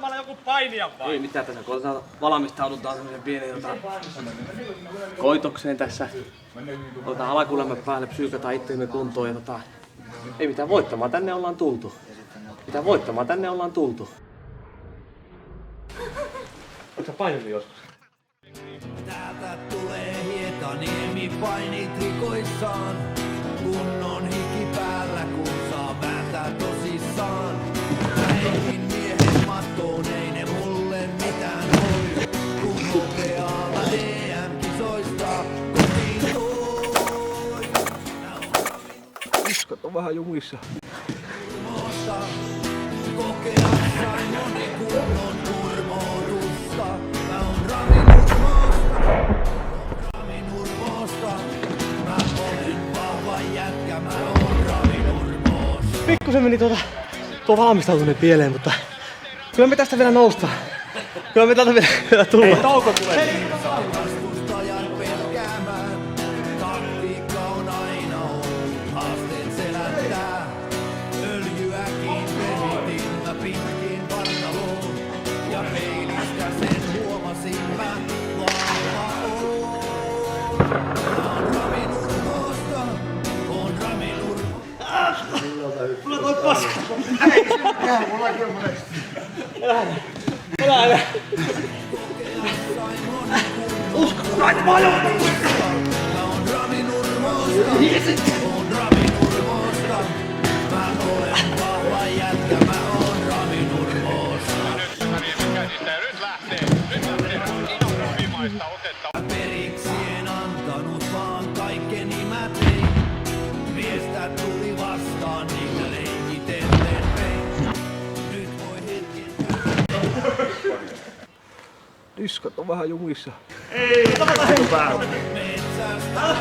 vasemmalla joku painia vai? Ei mitään tässä, kun valmistaudutaan semmosen pienen koitokseen tässä. Otetaan alakulämmä päälle, psyykataan itseemme kuntoon ja ei mitään, voittamaan tänne ollaan tultu. Ootko sä painunut joskus? Täältä tulee Hietaniemi painit rikoissaan. Kunnon hiki päällä, kun saa vääntää tosissaan. Näinkin miehen mattoon ei ne mulle mitään voi. Kun hopealla DM-kisoista kotiin toi. Iskot on vähän jumissa. Kokea sain moni kunnon kurmoutusta. Mä oon Rami Nurmosta. Mä olen vahva jätkä, mä oon Rami Nurmosta. Pikkusen meni tuo valmistautuminen pieleen, mutta kyllä me tästä vielä noustaan. Kyllä me täältä vielä tullaan. Ei, tauko tulee. Vastustajan pelkäämään. Taktiikka on aina ollut. Haasteet selättää. Öljyäkin veritillä pitkin vartaloon. Ja peilistä sen huomasin mä vahva oon. Mä oon Rami Nurmosta. Oon Rami Nurmosta. Mulla toi paska. Mulla on kyllä monesti. Älä. Usko, laita vaan jo! Mä oon Rami Nurmosta. Oon Rami Nurmosta. Mä olen vahva jätkä. Mä oon Rami Nurmosta. Nyt lähtee kovimaista otetta. Periksi en antanut, vaan kaikkeni mä tein. Miestä tuli vastaan, niitä leikitellen vein. Nyt voi hetken Iskot on vähän jumissa. metsästä.